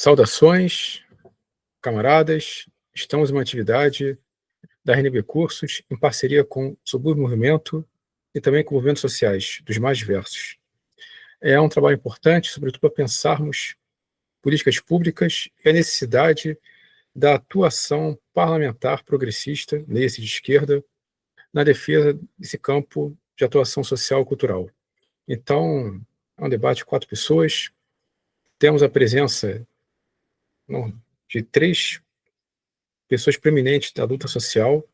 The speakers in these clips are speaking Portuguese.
Saudações, camaradas. Estamos em uma atividade da RNB Cursos, em parceria com o Subúrbio Movimento e também com movimentos sociais dos mais diversos. É um trabalho importante, sobretudo para pensarmos políticas públicas e a necessidade da atuação parlamentar progressista, leia-se de esquerda, na defesa desse campo de atuação social e cultural. Então, é um debate de 4 pessoas. Temos a presença de 3 pessoas preeminentes da luta social,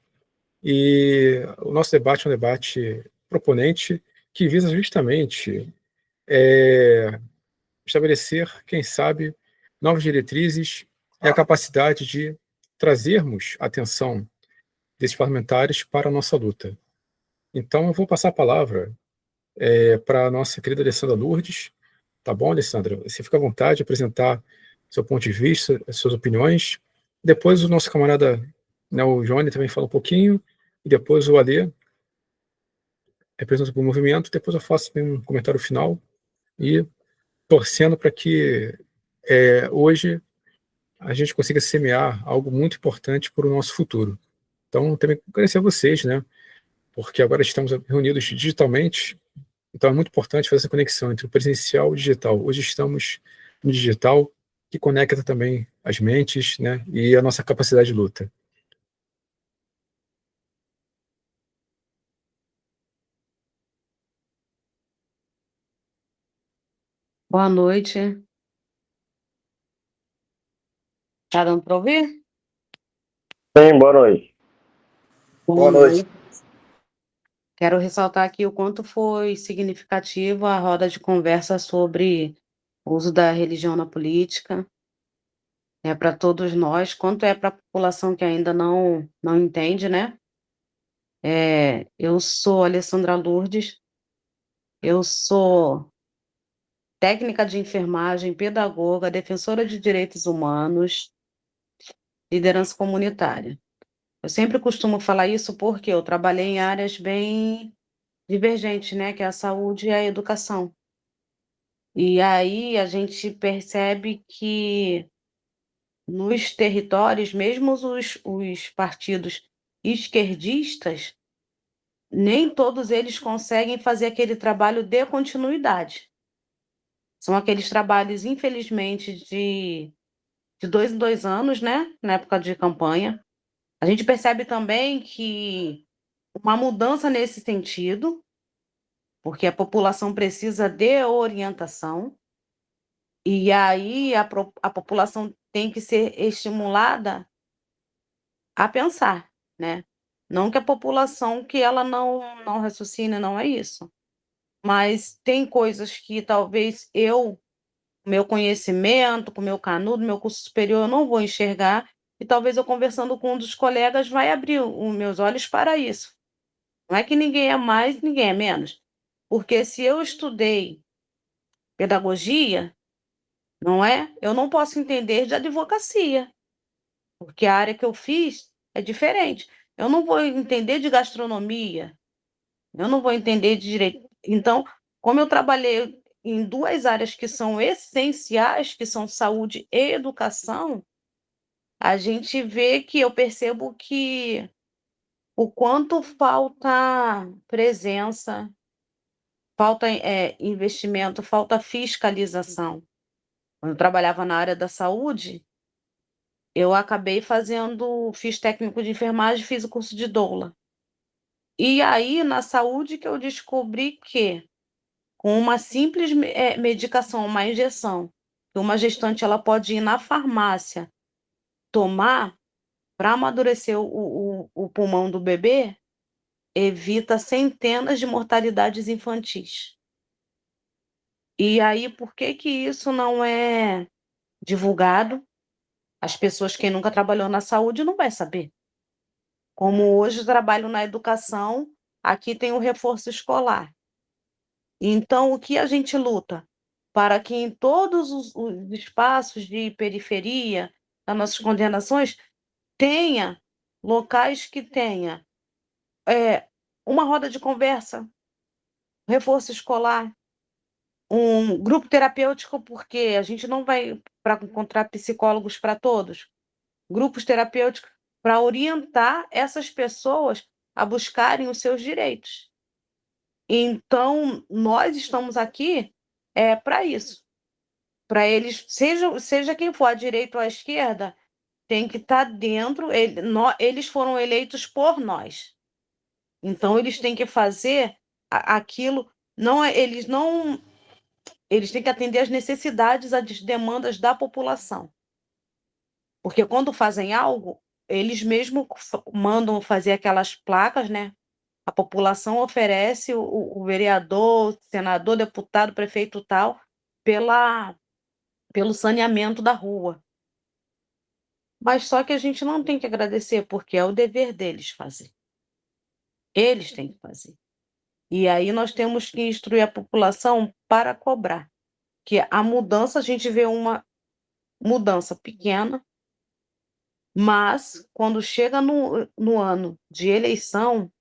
e o nosso debate é um debate proponente que visa justamente estabelecer, quem sabe, novas diretrizes e a capacidade de trazermos a atenção desses parlamentares para a nossa luta. Então, eu vou passar a palavra para a nossa querida Alessandra Lourdes. Tá bom, Alessandra? Você fica à vontade de apresentar seu ponto de vista, as suas opiniões. Depois o nosso camarada, né, o Johnny, também fala um pouquinho, e depois o Alê representa o movimento. Depois eu faço um comentário final e torcendo para que hoje a gente consiga semear algo muito importante para o nosso futuro. Então, também agradecer a vocês, né? Porque agora estamos reunidos digitalmente, então é muito importante fazer essa conexão entre o presencial e o digital. Hoje estamos no digital, que conecta também as mentes, né, e a nossa capacidade de luta. Boa noite. Tá dando para ouvir? Sim, boa noite. Boa noite. Quero ressaltar aqui o quanto foi significativa a roda de conversa sobre o uso da religião na política. É para todos nós, quanto é para a população que ainda não entende, né? Eu sou Alessandra Lourdes, eu sou técnica de enfermagem, pedagoga, defensora de direitos humanos, liderança comunitária. Eu sempre costumo falar isso porque eu trabalhei em áreas bem divergentes, né, que é a saúde e a educação. E aí a gente percebe que nos territórios, mesmo os partidos esquerdistas, nem todos eles conseguem fazer aquele trabalho de continuidade. São aqueles trabalhos, infelizmente, de 2 em 2 anos, né, na época de campanha. A gente percebe também que uma mudança nesse sentido, porque a população precisa de orientação, e aí a população tem que ser estimulada a pensar, né. Não que a população que ela não raciocine, não é isso, mas tem coisas que talvez eu, com meu conhecimento, com meu canudo, meu curso superior, eu não vou enxergar, e talvez eu conversando com um dos colegas vai abrir os meus olhos para isso. Não é que ninguém é mais, ninguém é menos, porque se eu estudei pedagogia, não é, eu não posso entender de advocacia, porque a área que eu fiz é diferente. Eu não vou entender de gastronomia, eu não vou entender de direito. Então, como eu trabalhei em 2 áreas que são essenciais, que são saúde e educação, a gente vê que eu percebo que o quanto falta presença, falta, investimento, falta fiscalização. Quando eu trabalhava na área da saúde, eu acabei fiz técnico de enfermagem, fiz o curso de doula. E aí, na saúde, que eu descobri que, com uma simples medicação, uma injeção, que uma gestante ela pode ir na farmácia tomar para amadurecer o pulmão do bebê, evita centenas de mortalidades infantis. E aí, por que que isso não é divulgado? As pessoas, quem nunca trabalhou na saúde, não vai saber. Como hoje eu trabalho na educação, aqui tem o reforço escolar. Então, o que a gente luta? Para que em todos os espaços de periferia das nossas coordenações, tenha locais que tenha uma roda de conversa, reforço escolar, um grupo terapêutico, porque a gente não vai para encontrar psicólogos para todos. Grupos terapêuticos para orientar essas pessoas a buscarem os seus direitos. Então, nós estamos aqui para isso, para eles, seja quem for, à direita ou à esquerda, tem que estar dentro, eles foram eleitos por nós. Então, eles têm que fazer aquilo, eles têm que atender às necessidades, às demandas da população. Porque quando fazem algo, eles mesmos mandam fazer aquelas placas, né? A população oferece o vereador, senador, deputado, prefeito tal, pelo saneamento da rua. Mas só que a gente não tem que agradecer, porque é o dever deles fazer. Eles têm que fazer. E aí nós temos que instruir a população para cobrar. Que a mudança, a gente vê uma mudança pequena, mas quando chega no ano de eleição,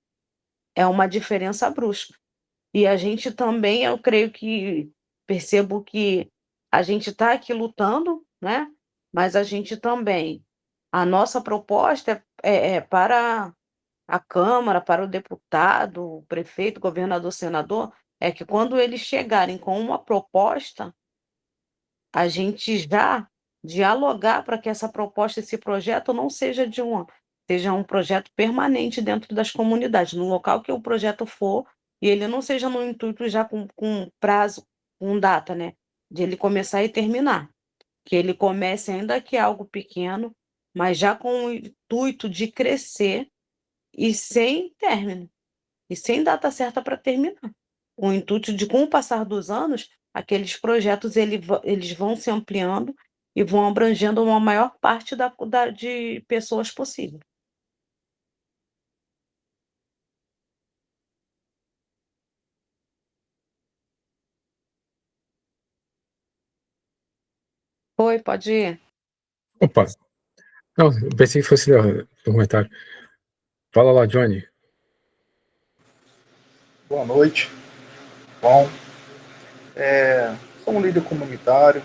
é uma diferença brusca. E a gente também, eu creio que percebo que a gente está aqui lutando, né? Mas a gente também, a nossa proposta é para a Câmara, para o deputado, o prefeito, governador, senador, é que quando eles chegarem com uma proposta, a gente já dialogar para que essa proposta, esse projeto não seja um projeto permanente dentro das comunidades, no local que o projeto for, e ele não seja no intuito já com prazo, com data, né, de ele começar e terminar. Que ele comece ainda que algo pequeno, mas já com o intuito de crescer e sem término, e sem data certa para terminar. O intuito de, com o passar dos anos, aqueles projetos eles vão se ampliando e vão abrangendo uma maior parte de pessoas possível. Oi, pode ir. Opa, não, eu pensei que fosse um comentário. Fala lá, Johnny. Boa noite. Bom, sou um líder comunitário,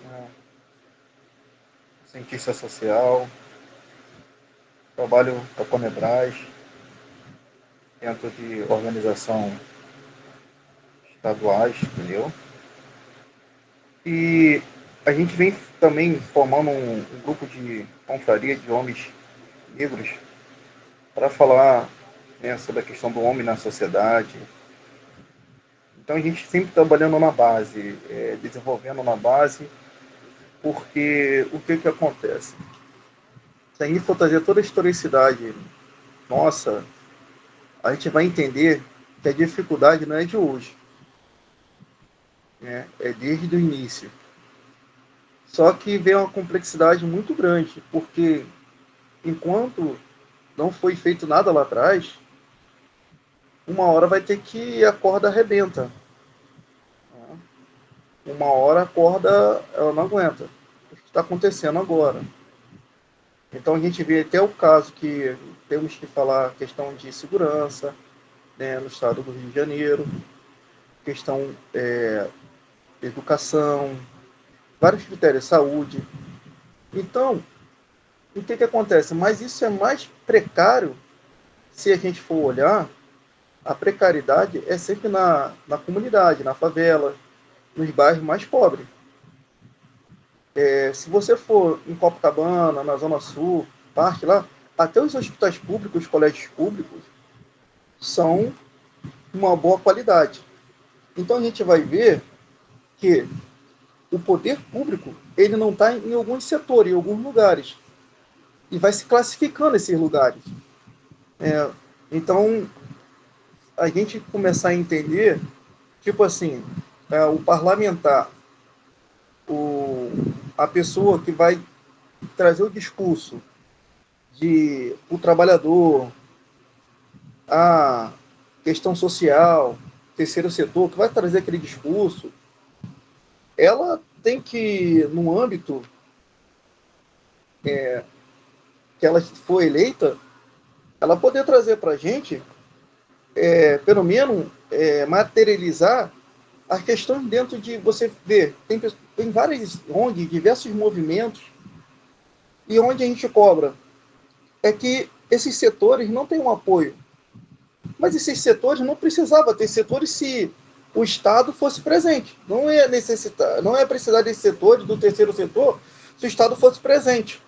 né, cientista social, trabalho com a Conebras, dentro de organização estaduais, entendeu? E a gente vem também formando um grupo de confraria de homens negros para falar, né, sobre a questão do homem na sociedade. Então a gente sempre trabalhando na base, desenvolvendo na base, porque o que acontece? Se a gente for trazer toda a historicidade nossa, a gente vai entender que a dificuldade não é de hoje, né? É desde o início. Só que vem uma complexidade muito grande, porque enquanto não foi feito nada lá atrás, uma hora vai ter que a corda arrebenta. Uma hora a corda ela não aguenta. O que está acontecendo agora? Então a gente vê até o caso que temos que falar a questão de segurança, né, no estado do Rio de Janeiro, questão de educação, vários critérios, saúde. Então, o que acontece? Mas isso é mais precário se a gente for olhar. A precariedade é sempre na comunidade, na favela, nos bairros mais pobres. Se você for em Copacabana, na Zona Sul, parte lá, até os hospitais públicos, os colégios públicos, são uma boa qualidade. Então a gente vai ver que o poder público ele não está em alguns setores, em alguns lugares, e vai se classificando esses lugares. Então a gente começar a entender, tipo assim, o parlamentar, a pessoa que vai trazer o discurso de o trabalhador, a questão social, terceiro setor, que vai trazer aquele discurso, ela tem que, no âmbito que ela for eleita, ela poder trazer para a gente, pelo menos, materializar as questões dentro de você ver, tem várias ONGs, diversos movimentos, e onde a gente cobra é que esses setores não têm um apoio. Mas esses setores não precisavam ter setores se o Estado fosse presente. Não é precisar desses setores, do terceiro setor, se o Estado fosse presente.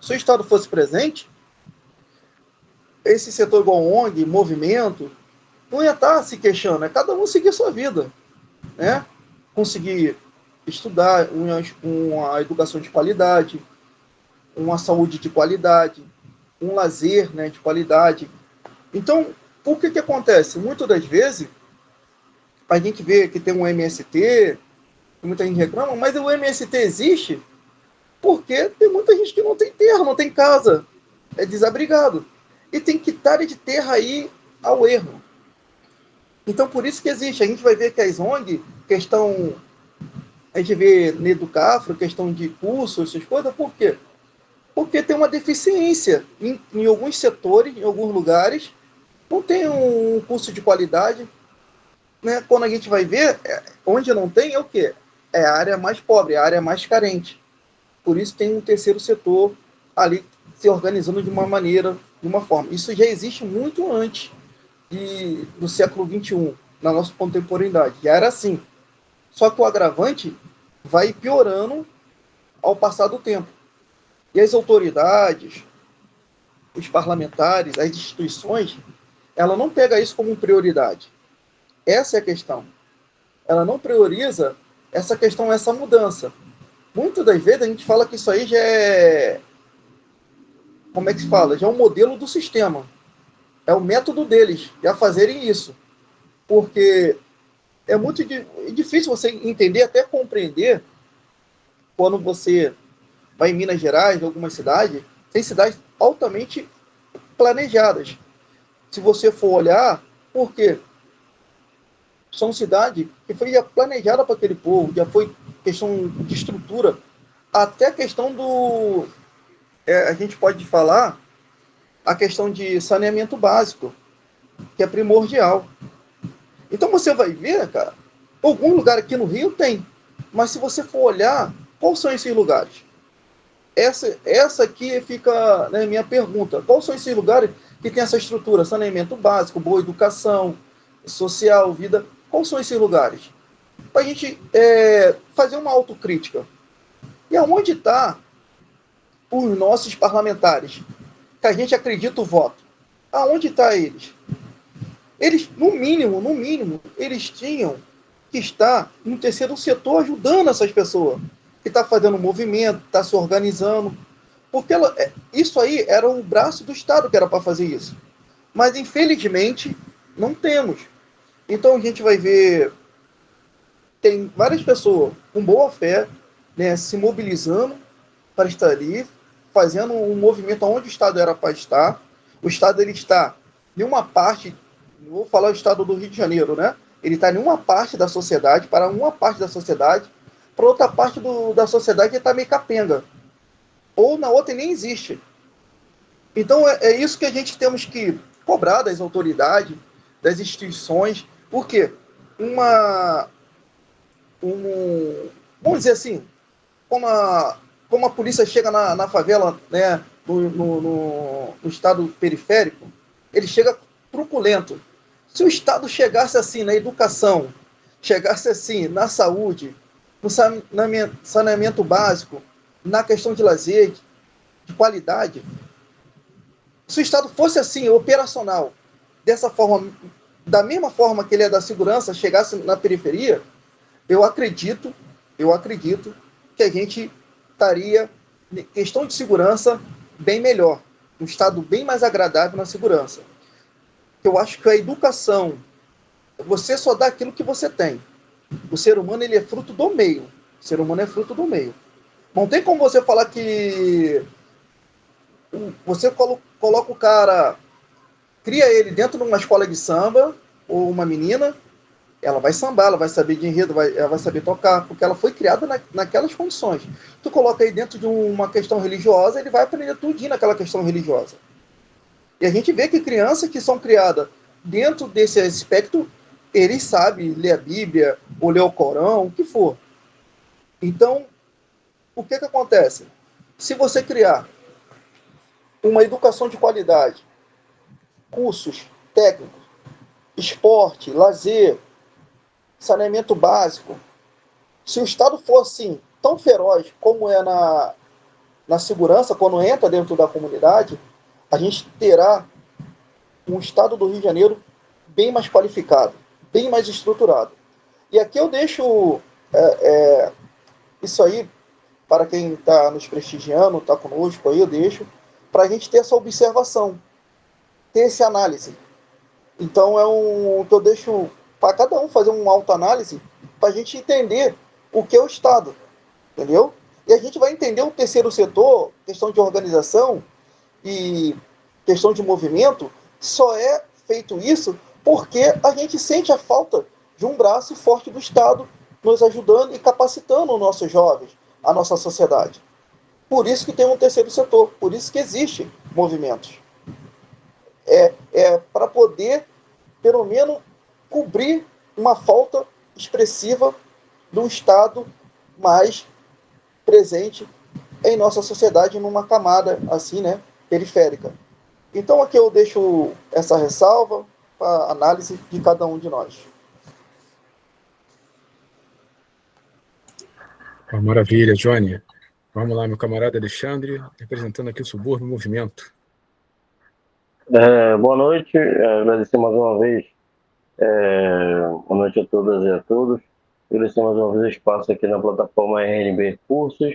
Se o Estado fosse presente, esse setor igual ONG, movimento, não ia estar se queixando, é cada um seguir a sua vida, né? Conseguir estudar uma educação de qualidade, uma saúde de qualidade, um lazer, né, de qualidade. Então, o que acontece? Muitas das vezes, a gente vê que tem um MST, muita gente reclama, mas o MST existe porque tem muita gente que não tem terra, não tem casa, é desabrigado. E tem hectare de terra aí ao erro. Então, por isso que existe. A gente vai ver que as ONG, a gente vê no Educafro, questão de cursos, essas coisas, por quê? Porque tem uma deficiência em alguns setores, em alguns lugares, não tem um curso de qualidade, né? Quando a gente vai ver, onde não tem, é o quê? É a área mais pobre, a área mais carente. Por isso tem um terceiro setor ali se organizando de uma maneira, de uma forma. Isso já existe muito antes do século XXI, na nossa contemporaneidade. Já era assim. Só que o agravante vai piorando ao passar do tempo. E as autoridades, os parlamentares, as instituições, ela não pega isso como prioridade. Essa é a questão. Ela não prioriza essa questão, essa mudança. Muitas das vezes a gente fala que isso aí já é... Como é que se fala? Já é um modelo do sistema. É o método deles, já fazerem isso. Porque é muito difícil você entender, até compreender, quando você vai em Minas Gerais, em algumas cidades, tem cidades altamente planejadas. Se você for olhar, por quê? São cidades que foi já planejada para aquele povo, já foi questão de estrutura, até a questão do... a gente pode falar a questão de saneamento básico, que é primordial. Então você vai ver, cara, algum lugar aqui no Rio tem, mas se você for olhar, quais são esses lugares? Essa aqui fica, né, minha pergunta. Quais são esses lugares que tem essa estrutura? Saneamento básico, boa educação, social, vida. Quais são esses lugares? Para a gente fazer uma autocrítica. E aonde está os nossos parlamentares? Que a gente acredita o voto. Aonde está eles? Eles, no mínimo, eles tinham que estar no terceiro setor ajudando essas pessoas. Que está fazendo um movimento, está se organizando. Porque isso aí era o braço do Estado que era para fazer isso. Mas, infelizmente, não temos. Então, a gente vai ver... Tem várias pessoas com boa fé, né, se mobilizando para estar ali, fazendo um movimento onde o Estado era para estar. O Estado ele está em uma parte... Vou falar o Estado do Rio de Janeiro, né? Ele está em uma parte da sociedade, para uma parte da sociedade, para outra parte da sociedade ele está meio capenga. Ou na outra nem existe. Então é isso que a gente temos que cobrar das autoridades, das instituições. Por quê? Vamos dizer assim, como a polícia chega na favela, né, no estado periférico, ele chega truculento. Se o Estado chegasse assim na educação, chegasse assim na saúde, no saneamento básico, na questão de lazer, de qualidade, se o Estado fosse assim, operacional, dessa forma, da mesma forma que ele é da segurança, chegasse na periferia, eu acredito que a gente estaria, em questão de segurança, bem melhor, um Estado bem mais agradável na segurança. Eu acho que a educação, você só dá aquilo que você tem. O ser humano ele é fruto do meio. O ser humano é fruto do meio. Não tem como você falar que você coloca o cara, cria ele dentro de uma escola de samba, ou uma menina, ela vai sambar, ela vai saber de enredo, ela vai saber tocar, porque ela foi criada naquelas condições. Tu coloca aí dentro de uma questão religiosa, ele vai aprender tudinho naquela questão religiosa. E a gente vê que crianças que são criadas dentro desse aspecto eles sabem ler a Bíblia, ou ler o Corão, o que for. Então, o que acontece? Se você criar uma educação de qualidade, cursos técnicos, esporte, lazer, saneamento básico, se o Estado for assim, tão feroz como é na segurança, quando entra dentro da comunidade, a gente terá um Estado do Rio de Janeiro bem mais qualificado, bem mais estruturado. E aqui eu deixo isso aí para quem está nos prestigiando, está conosco aí, eu deixo, para a gente ter essa observação, ter essa análise. Então é um que eu deixo para cada um fazer uma autoanálise para a gente entender o que é o Estado, entendeu? E a gente vai entender o terceiro setor, questão de organização e questão de movimento, só é feito isso porque a gente sente a falta de um braço forte do Estado nos ajudando e capacitando os nossos jovens, a nossa sociedade. Por isso que tem um terceiro setor, por isso que existem movimentos. Para poder, pelo menos, cobrir uma falta expressiva do Estado mais presente em nossa sociedade, numa camada assim, né, periférica. Então aqui eu deixo essa ressalva para análise de cada um de nós. Maravilha, Johnny. Vamos lá, meu camarada Alexandre, representando aqui o Subúrbio Movimento. Boa noite, agradecer mais uma vez. Boa noite a todas e a todos. Agradecer mais uma vez o espaço aqui na plataforma RNB Cursos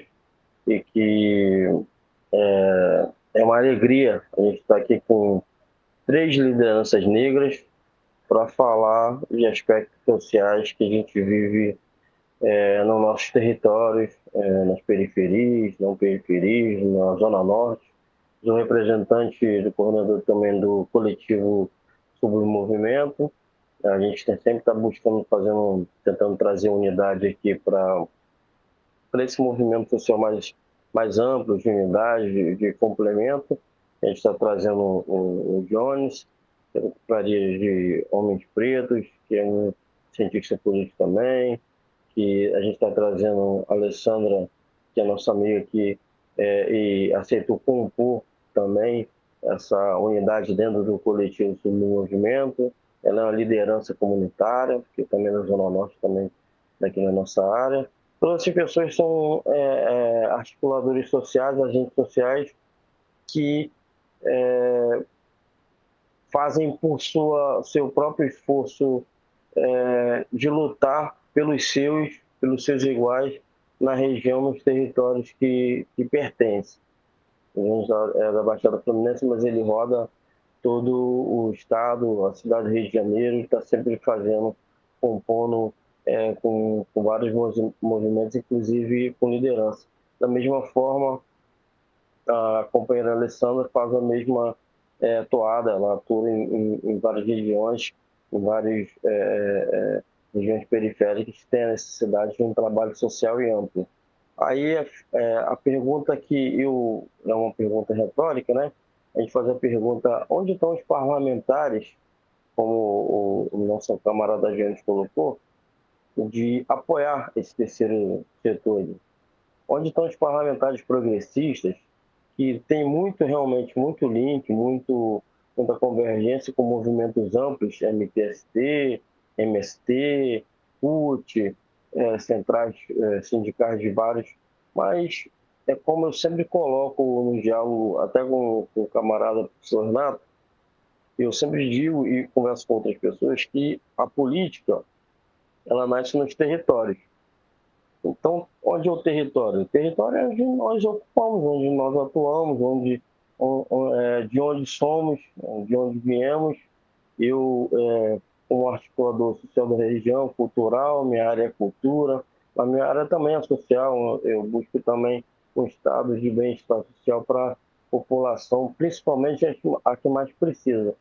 e que é uma alegria a gente estar aqui com 3 lideranças negras para falar de aspectos sociais que a gente vive nos nossos territórios, nas periferias, não periferias, na Zona Norte. Sou representante do coordenador também do coletivo Sobre o Movimento. A gente sempre está buscando, tentando trazer unidade aqui para esse movimento social mais amplo, de unidade, de complemento. A gente está trazendo o Jones, secretaria de Homens Pretos, que é um cientista político também, que a gente está trazendo a Alessandra, que é nossa amiga aqui, e aceitou compor também essa unidade dentro do coletivo do movimento. Ela é uma liderança comunitária, que também na Zona Norte, também daqui na nossa área. Todas essas pessoas são articuladores sociais, agentes sociais, que fazem por seu próprio esforço de lutar pelos seus iguais na região, nos territórios que pertencem. A gente é da Baixada Fluminense, mas ele roda todo o estado, a cidade do Rio de Janeiro, está sempre compondo com vários movimentos, inclusive com liderança. Da mesma forma, a companheira Alessandra faz a mesma toada, ela atua em várias regiões, em várias regiões periféricas que têm a necessidade de um trabalho social e amplo. Aí a pergunta é uma pergunta retórica, né? A gente faz a pergunta: onde estão os parlamentares, como o nosso camarada James colocou, de apoiar esse terceiro setor? Onde estão os parlamentares progressistas que tem realmente muito link, muita convergência com movimentos amplos, MTST, MST, CUT, centrais sindicais de vários, mas é como eu sempre coloco no diálogo, até com o camarada professor Renato, eu sempre digo e converso com outras pessoas que a política, ela nasce nos territórios. Então, onde é o território? O território é onde nós ocupamos, onde nós atuamos, de onde somos, de onde viemos. Eu, como articulador social da região, cultural, minha área é cultura, a minha área também é social, eu busco também um estado de bem-estar social para a população, principalmente a que mais precisa.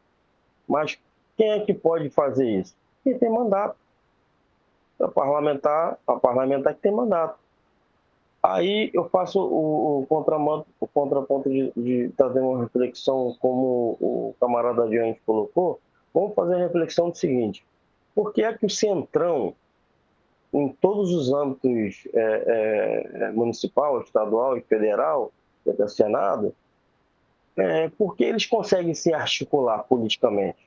Mas quem é que pode fazer isso? Quem tem mandato. A parlamentar que tem mandato. Aí eu faço o contraponto de trazer uma reflexão, como o camarada Diante colocou. Vamos fazer a reflexão do seguinte: por que é que o Centrão, em todos os âmbitos municipal, estadual e federal, até Senado, por que eles conseguem se articular politicamente?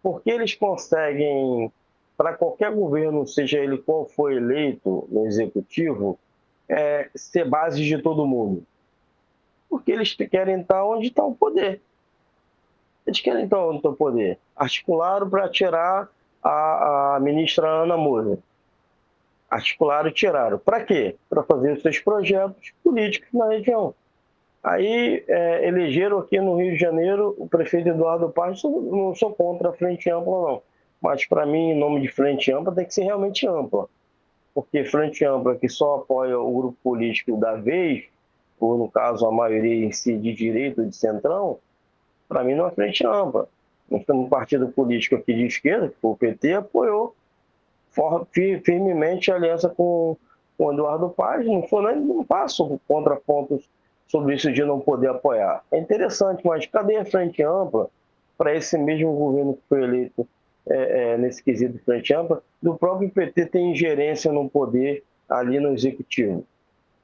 Por que eles conseguem, para qualquer governo, seja ele qual for eleito no executivo, ser base de todo mundo? Porque eles querem estar onde está o poder. Eles querem estar onde está o poder. Articularam para tirar a ministra Ana Moura. Articularam e tiraram. Para quê? Para fazer os seus projetos políticos na região. Aí elegeram aqui no Rio de Janeiro o prefeito Eduardo Paes. Não sou contra a Frente Ampla, não. Mas, para mim, em nome de Frente Ampla, tem que ser realmente ampla. Porque Frente Ampla, que só apoia o grupo político da vez, ou, no caso, a maioria em si de direita ou de centrão, para mim não é Frente Ampla. Nós temos um partido político aqui de esquerda, que foi o PT, apoiou firmemente a aliança com o Eduardo Paes. Não passo contrapontos sobre isso de não poder apoiar. É interessante, mas cadê a Frente Ampla para esse mesmo governo que foi eleito nesse quesito de Frente Ampla, do próprio PT ter ingerência no poder ali no Executivo?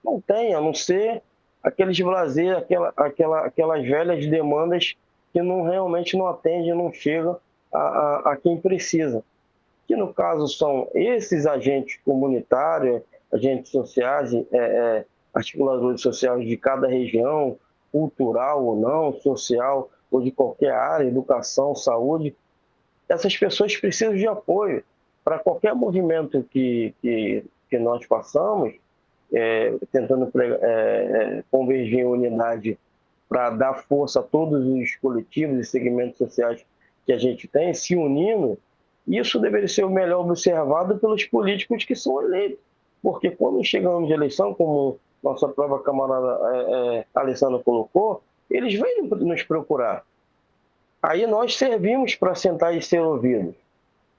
Não tem, a não ser aqueles blazer, aquelas velhas demandas que realmente não atendem, não chegam a quem precisa. Que no caso são esses agentes comunitários, agentes sociais, articuladores sociais de cada região, cultural ou não, social ou de qualquer área, educação, saúde. Essas pessoas precisam de apoio para qualquer movimento que nós façamos, tentando convergir em unidade para dar força a todos os coletivos e segmentos sociais que a gente tem, se unindo. Isso deveria ser o melhor observado pelos políticos que são eleitos. Porque quando chegamos de eleição, como nossa própria camarada Alessandra colocou, eles vêm nos procurar. Aí nós servimos para sentar e ser ouvidos.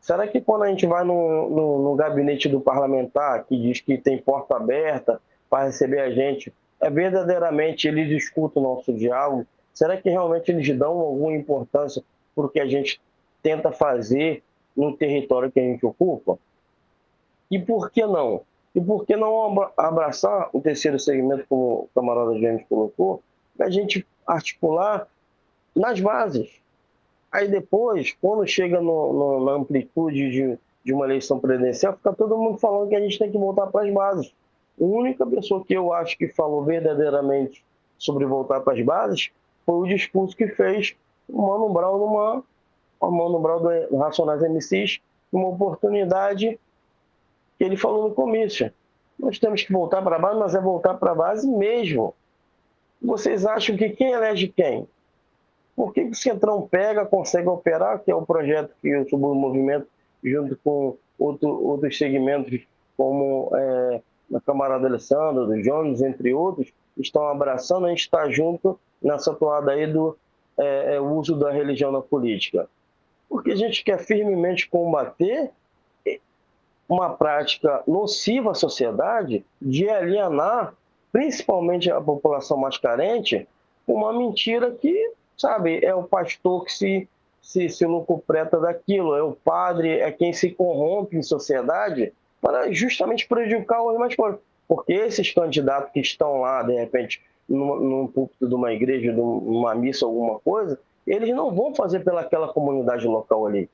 Será que quando a gente vai no gabinete do parlamentar, que diz que tem porta aberta para receber a gente, verdadeiramente eles escutam o nosso diálogo? Será que realmente eles dão alguma importância para o que a gente tenta fazer no território que a gente ocupa? E por que não? E por que não abraçar o terceiro segmento, como o camarada James colocou, para a gente articular nas bases? Aí depois, quando chega na amplitude de uma eleição presidencial, fica todo mundo falando que a gente tem que voltar para as bases. A única pessoa que eu acho que falou verdadeiramente sobre voltar para as bases foi o discurso que fez o Mano Brown do Racionais MCs, numa oportunidade que ele falou no comício. Nós temos que voltar para a base, mas é voltar para a base mesmo. Vocês acham que quem elege quem? Por que o Centrão consegue operar, que é o projeto que o Submovimento, junto com outros segmentos, como a camarada Alessandra, do Jones, entre outros, estão abraçando? A gente está junto nessa toada aí do uso da religião na política. Porque a gente quer firmemente combater uma prática nociva à sociedade de alienar, principalmente a população mais carente, uma mentira que, sabe, é o pastor que se locupreta daquilo, é o padre, é quem se corrompe em sociedade para justamente prejudicar os mais pobres. Porque esses candidatos que estão lá, de repente, num púlpito de uma igreja, de uma missa, alguma coisa, eles não vão fazer pelaquela comunidade local ali.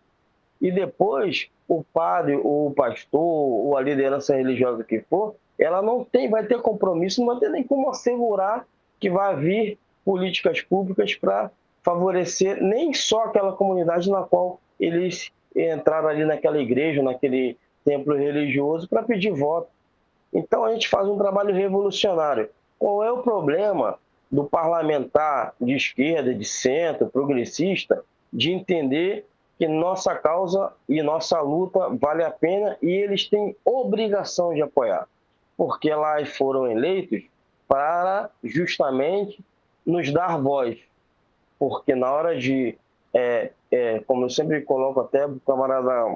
E depois, o padre, ou o pastor, ou a liderança religiosa que for, ela vai ter compromisso, não vai ter nem como assegurar que vai vir políticas públicas para favorecer nem só aquela comunidade na qual eles entraram ali naquela igreja, naquele templo religioso, para pedir voto. Então a gente faz um trabalho revolucionário. Qual é o problema do parlamentar de esquerda, de centro, progressista, de entender que nossa causa e nossa luta vale a pena e eles têm obrigação de apoiar? Porque lá foram eleitos para justamente nos dar voz. Porque na hora de, como eu sempre coloco até o camarada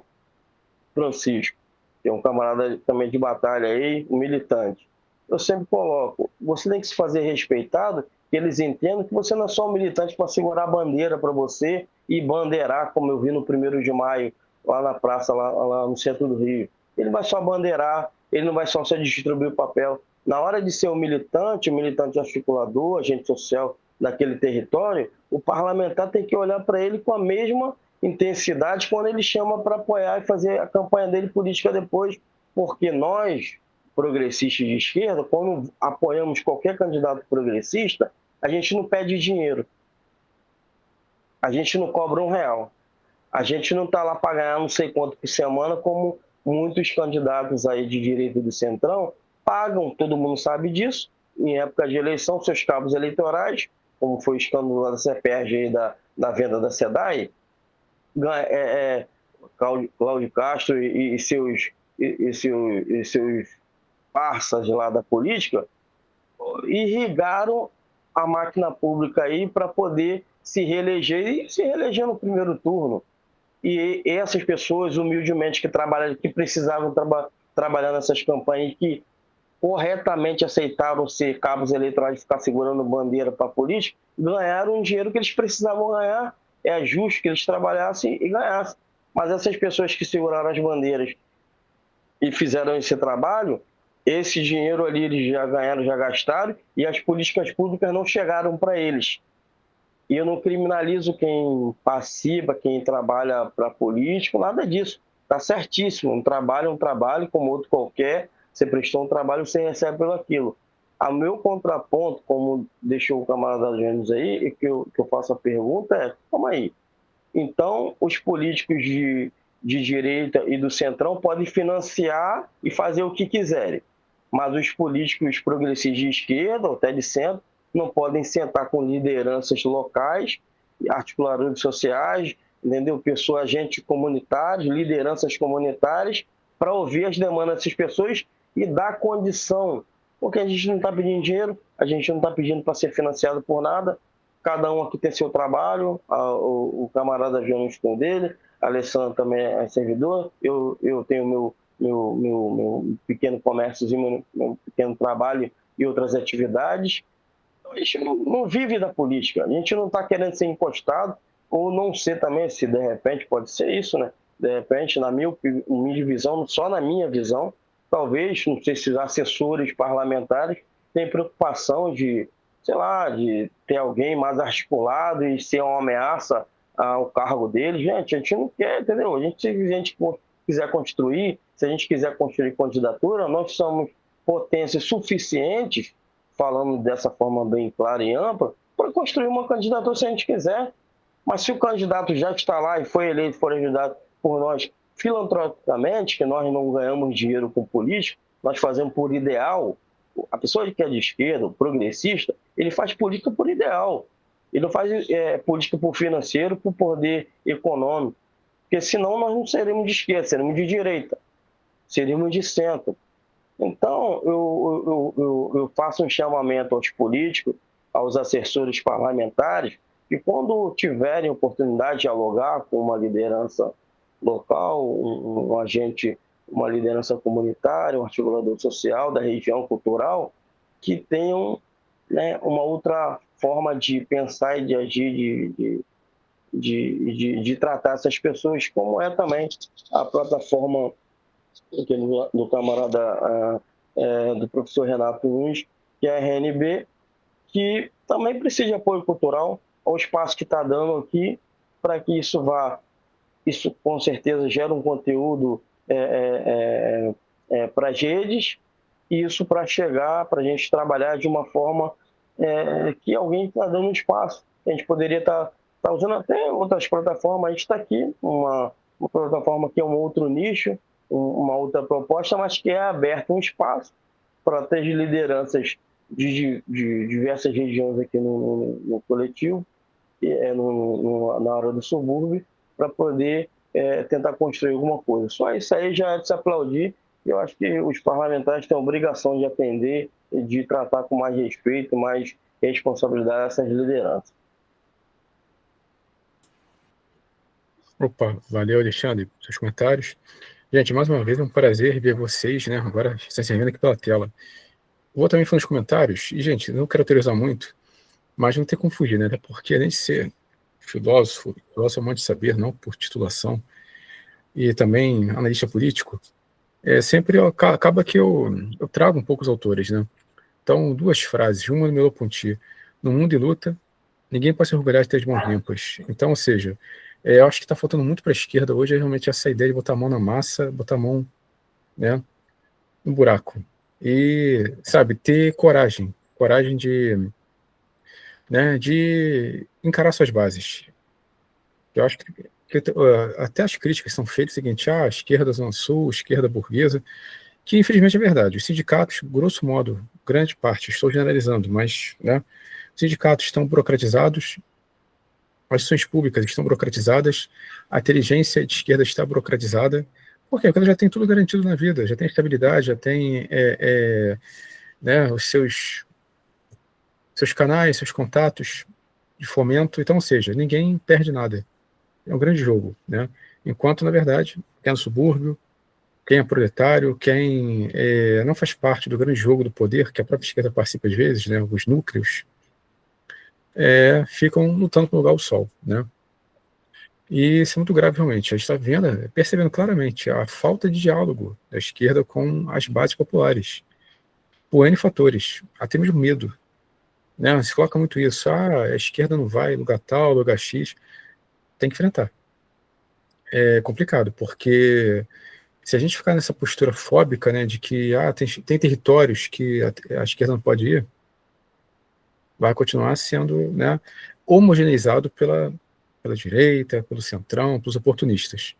Francisco, que é um camarada também de batalha aí, um militante, eu sempre coloco, você tem que se fazer respeitado, que eles entendam que você não é só um militante para segurar a bandeira para você e bandeirar, como eu vi no 1º de maio, lá na praça, lá no centro do Rio. Ele vai só bandeirar, ele não vai só distribuir o papel. Na hora de ser um militante articulador, agente social daquele território, o parlamentar tem que olhar para ele com a mesma intensidade quando ele chama para apoiar e fazer a campanha dele política depois, porque nós, progressistas de esquerda, quando apoiamos qualquer candidato progressista, a gente não pede dinheiro, a gente não cobra R$1, a gente não está lá para ganhar não sei quanto por semana, como muitos candidatos aí de direita do Centrão pagam, todo mundo sabe disso, em época de eleição, seus cabos eleitorais, como foi o escândalo lá da CEPERG da venda da SEDAI, Cláudio Castro e seus parças lá da política irrigaram a máquina pública aí para poder se reeleger e se reeleger no primeiro turno. E essas pessoas, humildemente, que precisavam trabalhar nessas campanhas, que corretamente aceitaram ser cabos eleitorais e ficar segurando bandeira para a política, ganharam o dinheiro que eles precisavam ganhar. É justo que eles trabalhassem e ganhassem. Mas essas pessoas que seguraram as bandeiras e fizeram esse trabalho, esse dinheiro ali eles já ganharam, já gastaram, e as políticas públicas não chegaram para eles. E eu não criminalizo quem participa, quem trabalha para político, nada disso. Está certíssimo. Um trabalho é um trabalho, como outro qualquer. Você prestou um trabalho, você recebe pelo aquilo. O meu contraponto, como deixou o camarada Gênesis aí, e que eu faço a pergunta é, calma aí. Então, os políticos de direita e do Centrão podem financiar e fazer o que quiserem. Mas os políticos progressistas de esquerda, ou até de centro, não podem sentar com lideranças locais, articuladores sociais, entendeu? Pessoas, agentes comunitários, lideranças comunitárias, para ouvir as demandas dessas pessoas e dar condição. Porque a gente não está pedindo dinheiro, a gente não está pedindo para ser financiado por nada, cada um aqui tem seu trabalho, o camarada Jonas tem dele, a Alessandra também é servidor, eu tenho meu pequeno comérciozinho, meu pequeno trabalho e outras atividades. A gente não vive da política, a gente não está querendo ser encostado, ou não ser também, se de repente pode ser isso, né? De repente, na minha visão, só na minha visão, talvez, não sei se os assessores parlamentares têm preocupação de, sei lá, de ter alguém mais articulado e ser uma ameaça ao cargo dele. Gente, a gente não quer, entendeu? Se a gente quiser construir, se a gente quiser construir candidatura, nós somos potências suficientes, falando dessa forma bem clara e ampla, para construir uma candidatura se a gente quiser. Mas se o candidato já está lá e foi eleito, for ajudado por nós filantropicamente, que nós não ganhamos dinheiro com política, nós fazemos por ideal. A pessoa que é de esquerda, progressista, ele faz política por ideal. Ele não faz política por financeiro, por poder econômico. Porque senão nós não seremos de esquerda, seremos de direita, seremos de centro. Então, eu faço um chamamento aos políticos, aos assessores parlamentares, que quando tiverem oportunidade de dialogar com uma liderança local, um agente, uma liderança comunitária, um articulador social da região cultural, que tenham, né, uma outra forma de pensar e de agir, de tratar essas pessoas, como é também a plataforma do camarada do professor Renato Nunes, que é a RNB, que também precisa de apoio cultural ao espaço que está dando aqui, para que isso com certeza gera um conteúdo para as redes, e isso para chegar, para a gente trabalhar de uma forma que alguém está dando espaço. A gente poderia estar usando até outras plataformas, a gente está aqui, uma plataforma que é um outro nicho, uma outra proposta, mas que é aberto um espaço para ter lideranças de diversas regiões aqui no coletivo, na área do subúrbio, para poder tentar construir alguma coisa. Só isso aí já é de se aplaudir. Eu acho que os parlamentares têm a obrigação de atender e de tratar com mais respeito, mais responsabilidade essas lideranças. Opa, valeu, Alexandre, por seus comentários. Gente, mais uma vez é um prazer ver vocês, né? Agora estão se vendo aqui pela tela. Vou também falar nos comentários, e, gente, não quero autorizar muito, mas não tem como fugir, né? Até porque, além de ser filósofo é um monte de saber, não por titulação, e também analista político, sempre acaba que eu trago um pouco os autores, né? Então, duas frases, uma do Merleau-Ponty: no mundo de luta, ninguém pode se orgulhar de ter as mãos limpas. Então, ou seja, eu acho que está faltando muito para a esquerda hoje, é realmente essa ideia de botar a mão na massa, botar a mão, né, no buraco. E, sabe, ter coragem de, né, de encarar suas bases. Eu acho que até as críticas são feitas o seguinte: a esquerda Zona Sul, esquerda burguesa, que infelizmente é verdade. Os sindicatos, grosso modo, grande parte, estou generalizando, mas, né, os sindicatos estão burocratizados, as instituições públicas estão burocratizadas, a inteligência de esquerda está burocratizada. Por quê? Porque ela já tem tudo garantido na vida, já tem estabilidade, já tem né, os seus canais, seus contatos de fomento. Então, ou seja, ninguém perde nada. É um grande jogo, né? Enquanto, na verdade, quem é no subúrbio, quem é proletário, quem não faz parte do grande jogo do poder, que a própria esquerda participa às vezes, né, os núcleos, ficam lutando para lugar ao sol, né? E isso é muito grave, realmente. A gente está vendo, percebendo claramente a falta de diálogo da esquerda com as bases populares, por N fatores, até mesmo medo, né? Se coloca muito isso: a esquerda não vai lugar tal, lugar X. Tem que enfrentar. É complicado, porque se a gente ficar nessa postura fóbica, né, de que tem territórios que a esquerda não pode ir, vai continuar sendo, né, homogeneizado pela direita, pelo centrão, pelos oportunistas.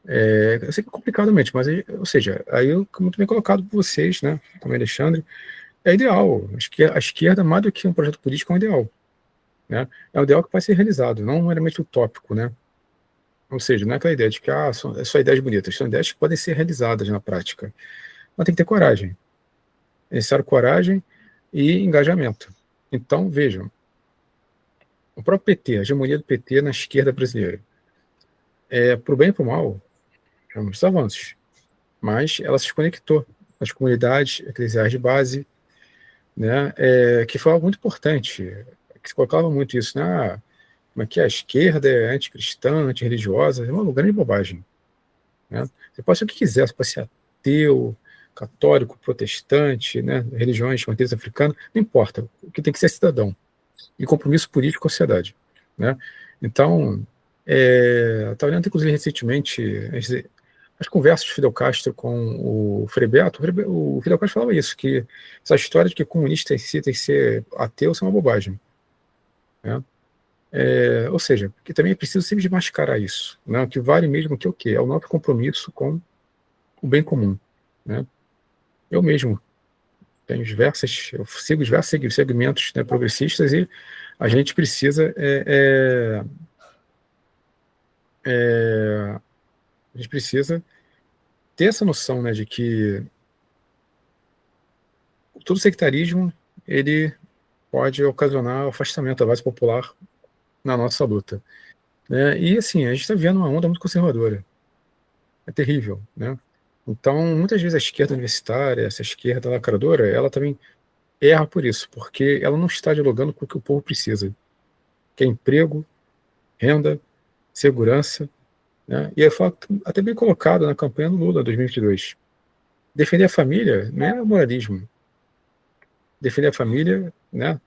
Eu sei que é complicado, mas, ou seja, aí, muito bem colocado por vocês, né, também, Alexandre, é ideal. Acho que a esquerda, mais do que um projeto político, é um ideal, né? É um ideal que pode ser realizado, não meramente utópico, né? Ou seja, não é aquela ideia de que são só ideias bonitas, são ideias que podem ser realizadas na prática. Mas tem que ter coragem. É necessário coragem e engajamento. Então, vejam, o próprio PT, a hegemonia do PT na esquerda brasileira, para o bem e para o mal, é muitos avanços, mas ela se conectou às comunidades eclesiais de base, né, que foi algo muito importante, que se colocava muito isso, né? Como é que a esquerda é anticristã, antirreligiosa? É uma grande bobagem, né? Você pode ser o que quiser, você pode ser ateu, católico, protestante, né, religiões de matriz africana, não importa. O que tem que ser cidadão e compromisso político com a sociedade, né? Então, estava olhando, inclusive, recentemente as conversas de Fidel Castro com o Frei Beto. O Fidel Castro falava isso, que essa história de que comunista em si tem que ser ateu, isso é uma bobagem, né? Ou seja, que também é preciso sempre desmascarar isso, né? O que vale mesmo que o quê? É o nosso compromisso com o bem comum, né? Eu mesmo tenho eu sigo diversos segmentos, né, progressistas, e a gente precisa a gente precisa ter essa noção, né, de que todo sectarismo ele pode ocasionar o afastamento da base popular na nossa luta, né? E assim, a gente está vendo uma onda muito conservadora, é terrível, né? Então, muitas vezes a esquerda universitária, essa esquerda lacradora, ela também erra por isso, porque ela não está dialogando com o que o povo precisa, que é emprego, renda, segurança, né? E é fato até bem colocado na campanha do Lula 2022. Defender a família não é moralismo. Defender a família, né,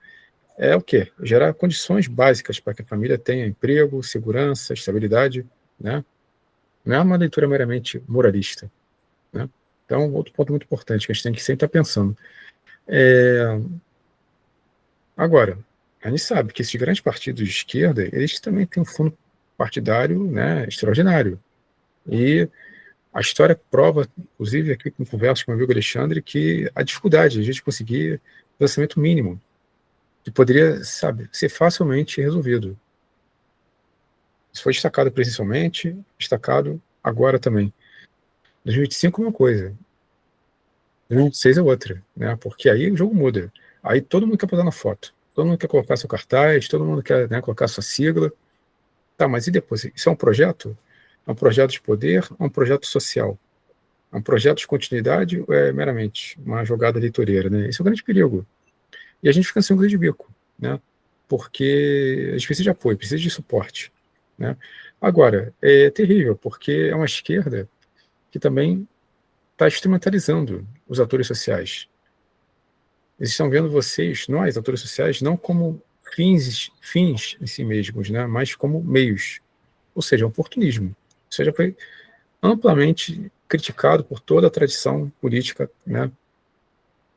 é o quê? Gerar condições básicas para que a família tenha emprego, segurança, estabilidade, né? Não é uma leitura meramente moralista, né? Então, outro ponto muito importante que a gente tem que sempre estar pensando. Agora, a gente sabe que esses grandes partidos de esquerda, eles também têm um fundo partidário, né, extraordinário. E a história prova, inclusive aqui com conversas com o meu amigo Alexandre, que a dificuldade de a gente conseguir financiamento mínimo, que poderia, sabe, ser facilmente resolvido. Isso foi destacado presencialmente, destacado agora também. 2025 é uma coisa, 2026 é outra, né? Porque aí o jogo muda. Aí todo mundo quer botar na foto, todo mundo quer colocar seu cartaz, todo mundo quer, né, colocar sua sigla. Tá, mas e depois? Isso é um projeto? É um projeto de poder? É um projeto social? É um projeto de continuidade ou é meramente uma jogada eleitoreira, né? Esse é o grande perigo. E a gente fica sem um grande bico, né? Porque a gente precisa de apoio, precisa de suporte, né? Agora, é terrível, porque é uma esquerda que também está instrumentalizando os atores sociais. Eles estão vendo vocês, nós, atores sociais, não como fins em si mesmos, né, mas como meios. Ou seja, oportunismo. Isso já foi amplamente criticado por toda a tradição política, né,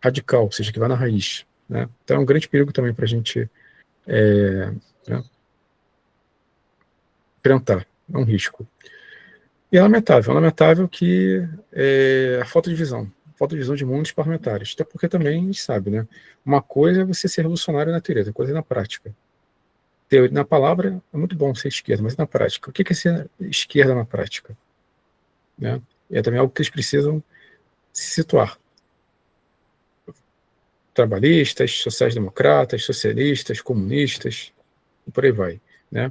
radical, ou seja, que vai na raiz. Né? Então é um grande perigo também para a gente né, enfrentar, é um risco. E é lamentável que a falta de visão de mundos parlamentares, até porque também a gente sabe, né, uma coisa é você ser revolucionário na teoria, outra coisa é na prática. Teoria, na palavra é muito bom ser esquerda, mas na prática, o que é ser esquerda na prática? Né? E é também algo que eles precisam se situar. Trabalhistas, sociais-democratas, socialistas, comunistas, e por aí vai. Né?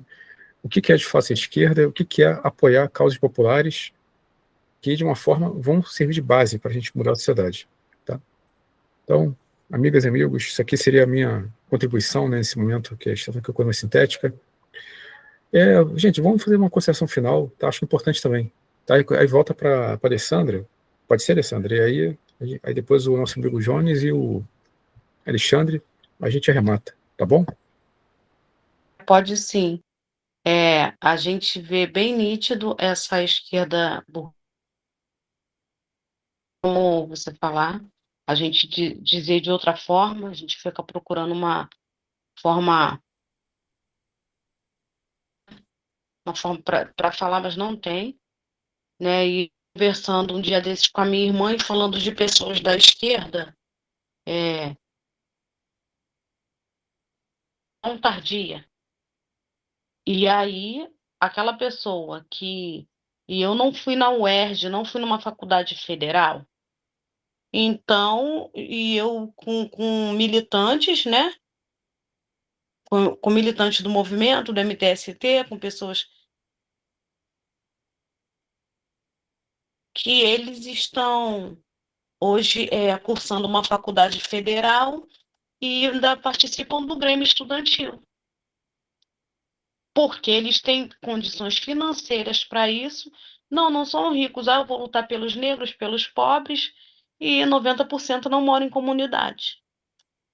O que é de fato ser esquerda, o que é apoiar causas populares que, de uma forma, vão servir de base para a gente mudar a sociedade. Tá? Então, amigas e amigos, isso aqui seria a minha contribuição, né, nesse momento que a gente está falando de economia sintética. Gente, vamos fazer uma consideração final, tá? Acho importante também. Tá? Aí volta para a Alessandra, pode ser, Alessandra, e aí depois o nosso amigo Jones e o Alexandre, a gente arremata, tá bom? Pode sim. A gente vê bem nítido essa esquerda, como você falar, a gente dizer de outra forma, a gente fica procurando uma forma para falar, mas não tem, né? E conversando um dia desses com a minha irmã e falando de pessoas da esquerda, tão tardia. E aí, aquela pessoa que. E eu não fui na UERJ, não fui numa faculdade federal. Então, e eu com militantes, né? Com militantes do movimento, do MTST, com pessoas que eles estão hoje cursando uma faculdade federal e ainda participam do Grêmio Estudantil, porque eles têm condições financeiras para isso. Não são ricos. Eu vou lutar pelos negros, pelos pobres, e 90% não moram em comunidade.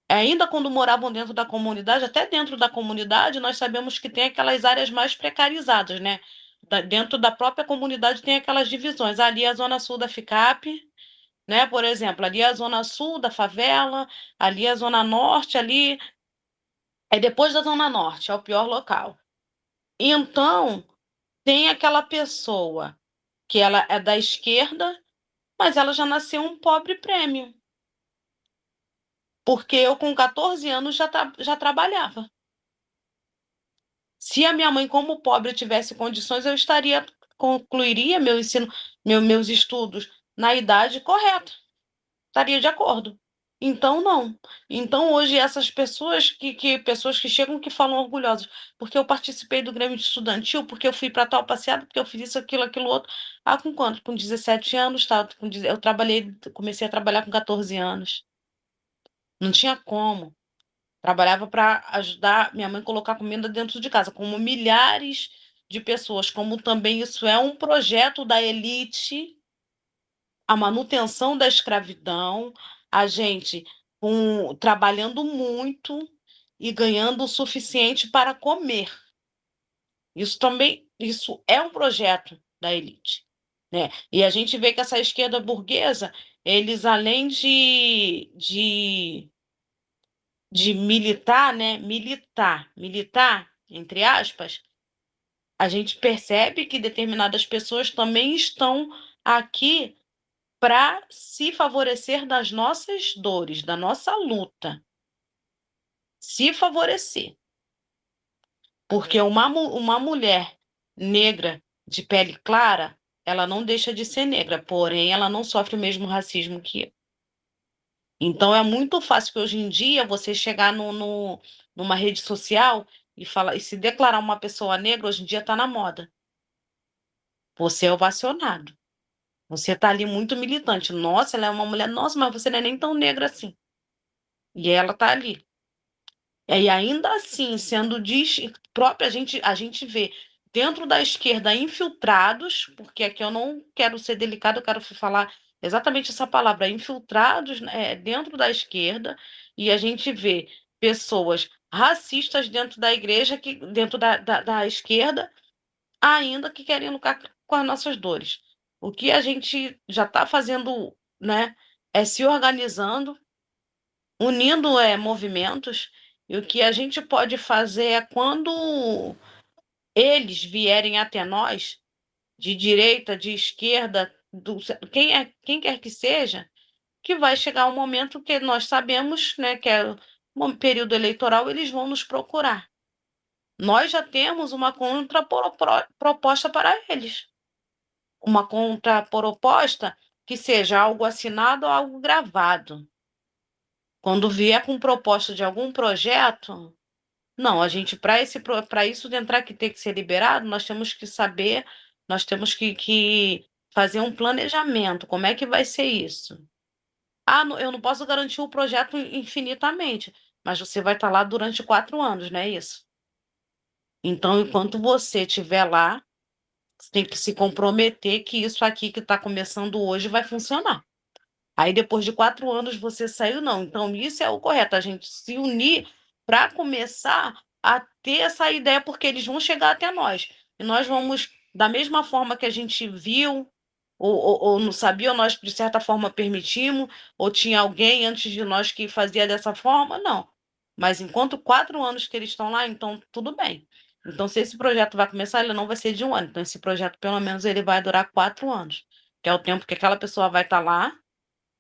Ainda quando moravam dentro da comunidade, até dentro da comunidade, nós sabemos que tem aquelas áreas mais precarizadas, né? Dentro da própria comunidade tem aquelas divisões. Ali é a zona sul da FICAP, né? Por exemplo, ali é a zona sul da favela, ali é a zona norte, ali é depois da zona norte, é o pior local. Então, tem aquela pessoa que ela é da esquerda, mas ela já nasceu um pobre prêmio. Porque eu, com 14 anos, já trabalhava. Se a minha mãe, como pobre, tivesse condições, eu concluiria meu ensino, meus estudos na idade correta. Estaria de acordo. Então, não. Então, hoje, essas pessoas pessoas que chegam que falam orgulhosas, porque eu participei do Grêmio Estudantil, porque eu fui para tal passeada, porque eu fiz isso, aquilo, outro. Ah, com quanto? Com 17 anos, tá? Eu comecei a trabalhar com 14 anos. Não tinha como. Trabalhava para ajudar minha mãe a colocar comida dentro de casa, como milhares de pessoas, como também isso é um projeto da elite, a manutenção da escravidão, a gente trabalhando muito e ganhando o suficiente para comer. Isso é um projeto da elite, né? E a gente vê que essa esquerda burguesa, eles além de militar, né? Militar, entre aspas, a gente percebe que determinadas pessoas também estão aqui para se favorecer das nossas dores, da nossa luta. Se favorecer. Porque uma mulher negra de pele clara, ela não deixa de ser negra, porém ela não sofre o mesmo racismo que eu. Então é muito fácil que hoje em dia você chegar numa rede social e se declarar uma pessoa negra, hoje em dia está na moda. Você é ovacionado. Você está ali muito militante. Nossa, ela é uma mulher. Nossa, mas você não é nem tão negra assim. E ela está ali. E ainda assim, sendo própria, a gente vê dentro da esquerda infiltrados, porque aqui eu não quero ser delicado, eu quero falar exatamente essa palavra, infiltrados, né, dentro da esquerda, e a gente vê pessoas racistas dentro da igreja, dentro da esquerda, ainda que querem lucrar com as nossas dores. O que a gente já está fazendo, né, é se organizando, unindo movimentos, e o que a gente pode fazer é quando eles vierem até nós, de direita, de esquerda, quem quer que seja, que vai chegar um momento que nós sabemos, né, que é um período eleitoral, eles vão nos procurar. Nós já temos uma contraproposta para eles. Uma contraproposta que seja algo assinado ou algo gravado. Quando vier com proposta de algum projeto, não, a gente, para isso de entrar que tem que ser liberado, nós temos que saber, nós temos que fazer um planejamento. Como é que vai ser isso? Eu não posso garantir o projeto infinitamente, mas você vai estar lá durante 4 anos, não é isso? Então, enquanto você estiver lá, você tem que se comprometer que isso aqui que está começando hoje vai funcionar. Aí, depois de 4 anos, você saiu, não. Então, isso é o correto, a gente se unir para começar a ter essa ideia, porque eles vão chegar até nós. E nós vamos, da mesma forma que a gente viu, ou não sabia, ou nós, de certa forma, permitimos, ou tinha alguém antes de nós que fazia dessa forma, não. Mas enquanto 4 anos que eles estão lá, então tudo bem. Então, se esse projeto vai começar, ele não vai ser de 1 ano. Então, esse projeto, pelo menos, ele vai durar 4 anos, que é o tempo que aquela pessoa vai estar lá,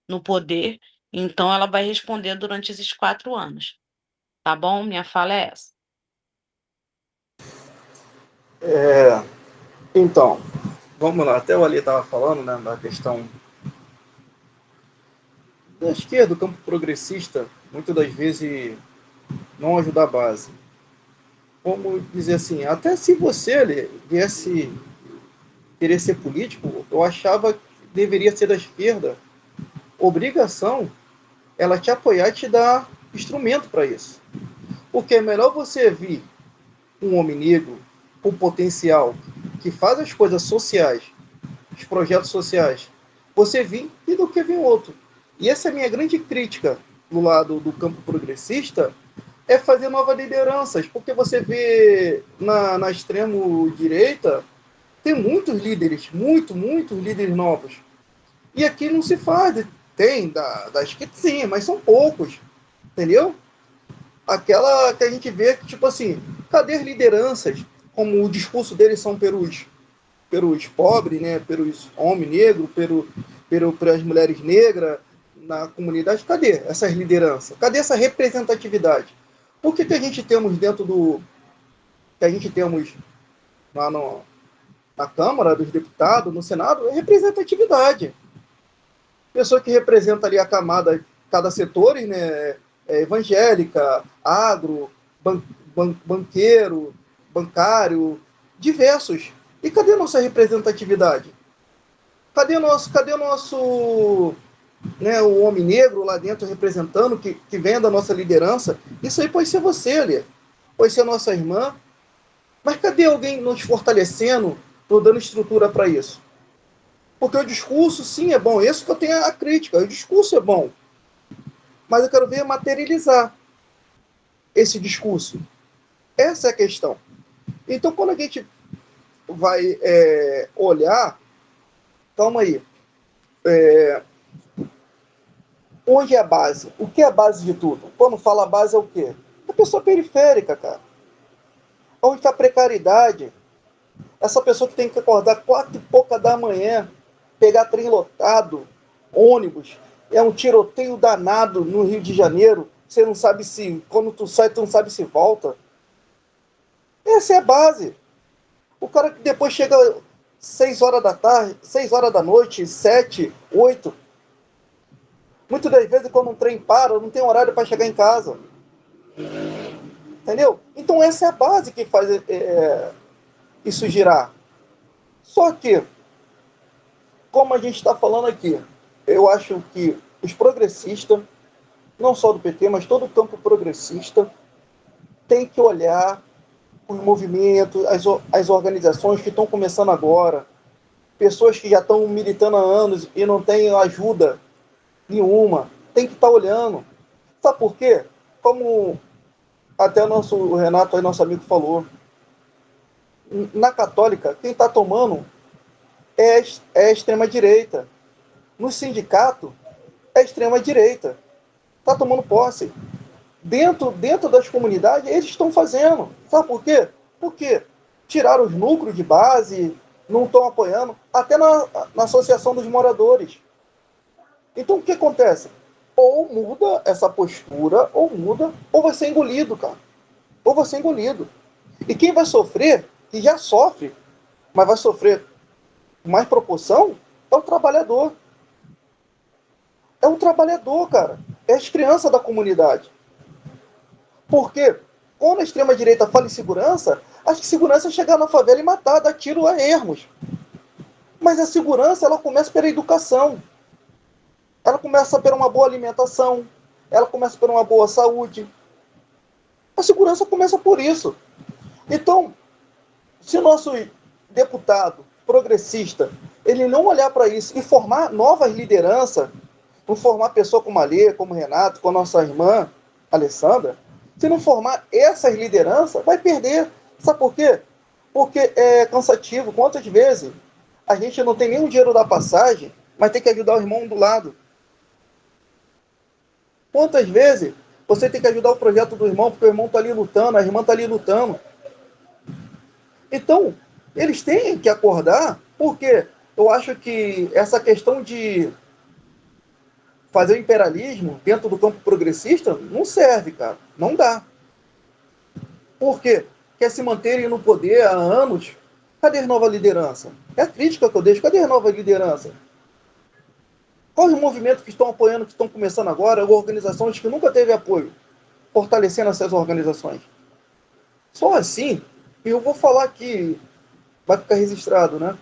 no poder, então ela vai responder durante esses 4 anos. Tá bom? Minha fala é essa. Então, vamos lá. Até o Ali estava falando, né, da questão da esquerda, do campo progressista, muitas das vezes não ajuda a base. Vamos dizer assim, até se você Ali, viesse querer ser político, eu achava que deveria ser da esquerda obrigação ela te apoiar e te dar instrumento para isso. Porque é melhor você vir um homem negro com potencial que faz as coisas sociais, os projetos sociais, você vir e do que vir outro. E essa é a minha grande crítica do lado do campo progressista, é fazer novas lideranças, porque você vê na extremo direita, tem muitos líderes, muitos líderes novos. E aqui não se faz, tem da esquerda sim, mas são poucos, entendeu? Aquela que a gente vê que, tipo assim, cadê as lideranças? Como o discurso deles são perus pobres, né? Perus homem negro, pelas mulheres negras na comunidade. Cadê essas lideranças? Cadê essa representatividade? Por que a gente temos dentro do... que a gente temos lá na Câmara dos Deputados, no Senado, é representatividade. Pessoa que representa ali a camada, cada setor, né? Evangélica, agro, banqueiro, bancário, diversos. E cadê a nossa representatividade? Cadê o nosso né, o homem negro lá dentro representando, que vem da nossa liderança? Isso aí pode ser você, ali. Pode ser nossa irmã. Mas cadê alguém nos fortalecendo, dando estrutura para isso? Porque o discurso, sim, é bom. Isso que eu tenho a crítica. O discurso é bom. Mas eu quero ver materializar esse discurso. Essa é a questão. Então, quando a gente vai olhar, calma aí, onde é a base? O que é a base de tudo? Quando fala base é o quê? A pessoa periférica, cara. Onde está a precariedade? Essa pessoa que tem que acordar 4 e pouca da manhã, pegar trem lotado, ônibus, é um tiroteio danado no Rio de Janeiro, você não sabe se, quando tu sai, tu não sabe se volta. Essa é a base. O cara que depois chega 6 horas da tarde, 6 horas da noite, 7, 8. Muitas das vezes, quando um trem para, não tem horário para chegar em casa. Entendeu? Então essa é a base que faz isso girar. Só que, como a gente está falando aqui, eu acho que os progressistas, não só do PT, mas todo o campo progressista, tem que olhar os movimentos, as organizações que estão começando agora, pessoas que já estão militando há anos e não têm ajuda nenhuma, tem que estar olhando. Sabe por quê? Como até o Renato, aí, nosso amigo, falou, na católica, quem está tomando é a extrema-direita. No sindicato, é a extrema-direita. Está tomando posse. Dentro das comunidades, eles estão fazendo. Sabe por quê? Porque tiraram os núcleos de base, não estão apoiando, até na Associação dos Moradores. Então, o que acontece? Ou muda essa postura, ou muda, ou vai ser engolido, cara. Ou vai ser engolido. E quem vai sofrer, que já sofre, mas vai sofrer com mais proporção, é o trabalhador. É o trabalhador, cara. É as crianças da comunidade. Porque quando a extrema-direita fala em segurança, acho que segurança é chegar na favela e matar, dar tiro a ermos. Mas a segurança, ela começa pela educação. Ela começa por uma boa alimentação. Ela começa por uma boa saúde. A segurança começa por isso. Então, se o nosso deputado progressista, ele não olhar para isso e formar novas lideranças, não formar pessoa como a Lê, como o Renato, como a nossa irmã Alessandra, se não formar essas lideranças, vai perder. Sabe por quê? Porque é cansativo. Quantas vezes a gente não tem nem o dinheiro da passagem, mas tem que ajudar o irmão do lado? Quantas vezes você tem que ajudar o projeto do irmão, porque o irmão está ali lutando, a irmã está ali lutando? Então, eles têm que acordar, porque eu acho que essa questão de fazer o imperialismo dentro do campo progressista não serve, cara. Não dá. Por quê? Quer se manterem no poder há anos. Cadê a nova liderança? É a crítica que eu deixo. Cadê a nova liderança? Quais os movimentos que estão apoiando, que estão começando agora, ou organizações que nunca teve apoio, fortalecendo essas organizações? Só assim, e eu vou falar que vai ficar registrado, né?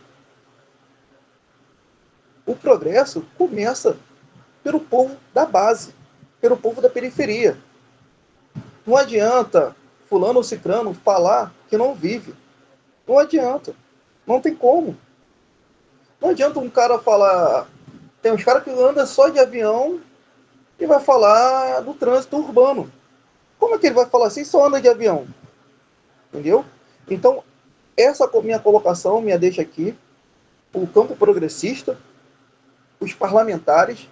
O progresso começa pelo povo da base, pelo povo da periferia. Não adianta fulano ou cicrano falar que não vive. Não adianta. Não tem como. Não adianta um cara falar... Tem uns caras que andam só de avião e vai falar do trânsito urbano. Como é que ele vai falar assim só anda de avião? Entendeu? Então, essa minha colocação, minha deixa aqui, o campo progressista, os parlamentares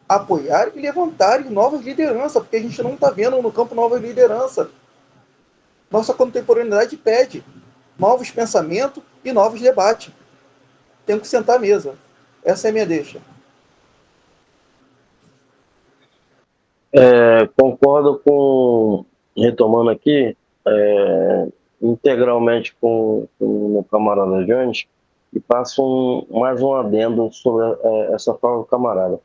apoiarem e levantarem novas lideranças, porque a gente não está vendo no campo novas lideranças. Nossa contemporaneidade pede novos pensamentos e novos debates. Tem que sentar à mesa. Essa é a minha deixa. Concordo com, retomando aqui, integralmente com o meu camarada Jones, e passo mais um adendo sobre essa fala do camarada.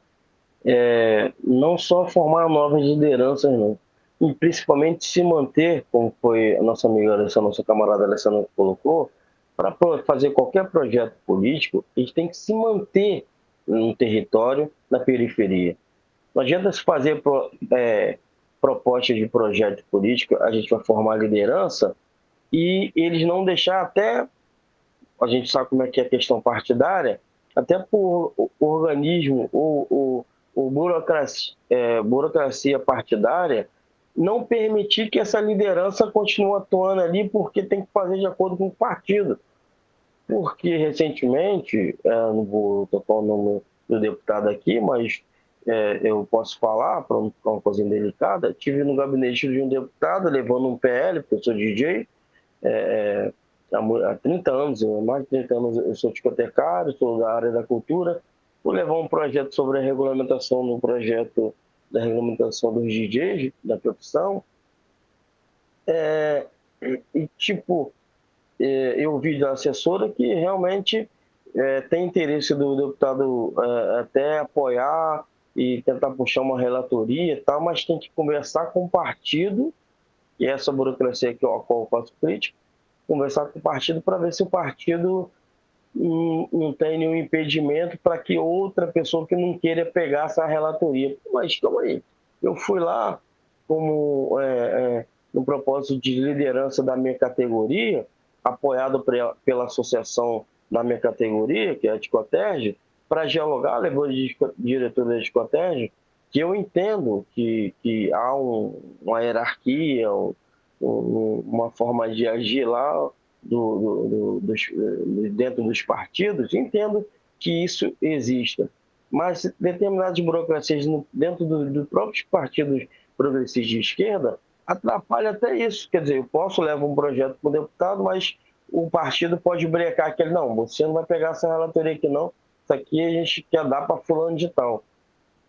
Não só formar novas lideranças, não, e principalmente se manter, como foi a nossa amiga Alessandra, nossa camarada Alessandra colocou, para fazer qualquer projeto político, a gente tem que se manter no território, na periferia. Não adianta se fazer propostas de projeto político, a gente vai formar liderança e eles não deixar até, a gente sabe como é que é a questão partidária, até por organismo ou burocracia partidária, não permitir que essa liderança continue atuando ali porque tem que fazer de acordo com o partido. Porque recentemente, não vou tocar o nome do deputado aqui, mas eu posso falar, para não ficar uma coisa delicada, estive no gabinete de um deputado levando um PL, porque eu sou DJ, há 30 anos, mais de 30 anos eu sou discotecário, sou da área da cultura, vou levar um projeto sobre a regulamentação no projeto da regulamentação dos DJs, da profissão, eu vi da assessora que realmente tem interesse do deputado até apoiar e tentar puxar uma relatoria e tal, mas tem que conversar com o partido, e essa burocracia a qual eu faço crítica, conversar com o partido para ver se o partido não tem nenhum impedimento para que outra pessoa que não queira pegar essa relatoria. Mas calma aí, eu fui lá como no propósito de liderança da minha categoria, apoiado pela associação da minha categoria, que é a Discoterge, para dialogar, levou a diretora da Discoterge, que eu entendo que há uma hierarquia, uma forma de agir lá dentro dos partidos, entendo que isso exista. Mas determinadas burocracias dentro dos próprios partidos progressistas de esquerda atrapalha até isso. Quer dizer, eu posso levar um projeto para o deputado, mas o partido pode brecar aquele, não, você não vai pegar essa relatoria aqui não, isso aqui a gente quer dar para fulano de tal.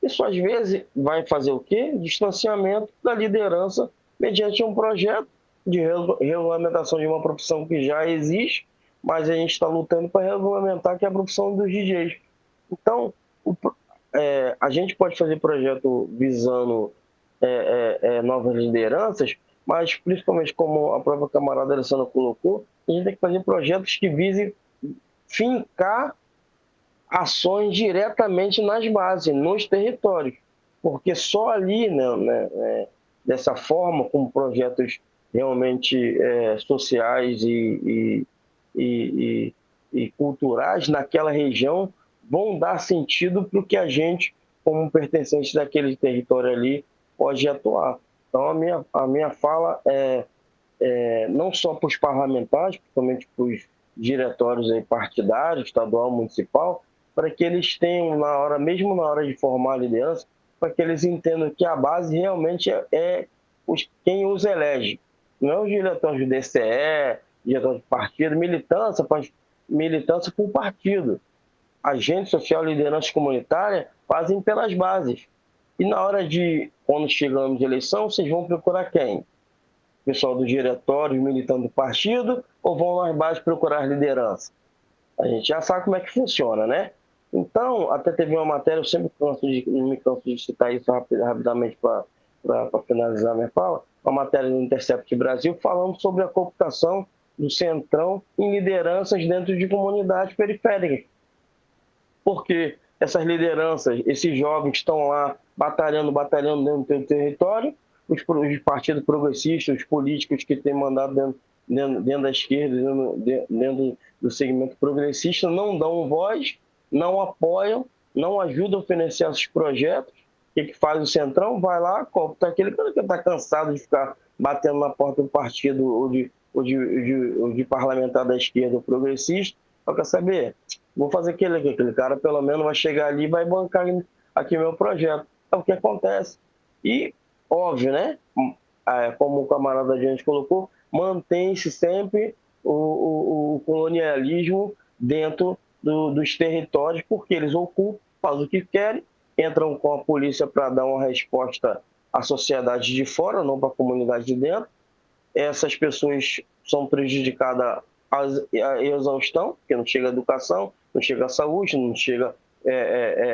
Isso às vezes vai fazer o quê? Distanciamento da liderança mediante um projeto de regulamentação de uma profissão que já existe, mas a gente está lutando para regulamentar, que é a profissão dos DJs. Então, a gente pode fazer projeto visando novas lideranças, mas principalmente como a própria camarada Alessandra colocou, a gente tem que fazer projetos que visem fincar ações diretamente nas bases, nos territórios, porque só ali, dessa forma, com projetos realmente sociais e culturais naquela região, vão dar sentido para o que a gente, como pertencente daquele território ali, pode atuar. Então, a minha fala não só para os parlamentares, principalmente para os diretórios partidários, estadual, municipal, para que eles tenham, mesmo na hora de formar a liderança, para que eles entendam que a base realmente é quem os elege. Não é os diretórios do DCE, diretórios de partido, militância para o partido. Agente social, liderança comunitária fazem pelas bases. E na hora quando chegamos de eleição, vocês vão procurar quem? Pessoal do diretório, militante do partido, ou vão nas bases procurar liderança? A gente já sabe como é que funciona, né? Então, até teve uma matéria, eu sempre não me canso de citar isso rapidamente para finalizar a minha fala, uma matéria do Intercept Brasil falando sobre a cooptação do Centrão em lideranças dentro de comunidades periféricas. Porque essas lideranças, esses jovens estão lá batalhando dentro do território, os partidos progressistas, os políticos que têm mandado dentro da esquerda, dentro do segmento progressista, não dão voz, não apoiam, não ajudam a financiar esses projetos. O que faz o Centrão? Vai lá, coopta aquele cara que está cansado de ficar batendo na porta do partido ou de parlamentar da esquerda ou progressista. Só quer saber, vou fazer aquele cara pelo menos vai chegar ali e vai bancar aqui meu projeto. É o que acontece. E, óbvio, né? Como o camarada Diante colocou, mantém-se sempre o colonialismo dentro dos territórios, porque eles ocupam, fazem o que querem, entram com a polícia para dar uma resposta à sociedade de fora, não para a comunidade de dentro. Essas pessoas são prejudicadas à exaustão, porque não chega educação, não chega saúde, não chega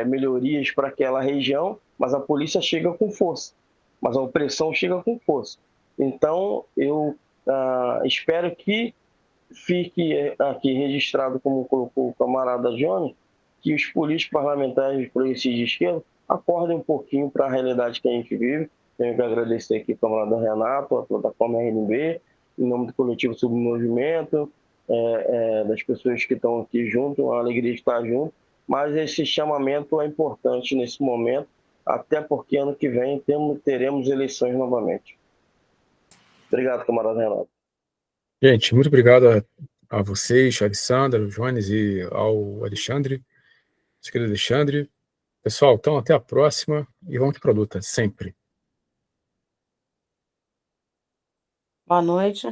melhorias para aquela região, mas a polícia chega com força, mas a opressão chega com força. Então, eu espero que fique aqui registrado, como colocou o camarada Jones, que os políticos parlamentares progressistas de esquerda acordem um pouquinho para a realidade que a gente vive. Tenho que agradecer aqui ao camarada Renato, a plataforma RNB, em nome do coletivo Submovimento, das pessoas que estão aqui junto, uma alegria de estar junto, mas esse chamamento é importante nesse momento, até porque ano que vem teremos eleições novamente. Obrigado, camarada Renato. Gente, muito obrigado a vocês, a Alessandra, o Jones e ao Alexandre, nosso querido Alexandre. Pessoal, então até a próxima e vamos para a luta, sempre. Boa noite.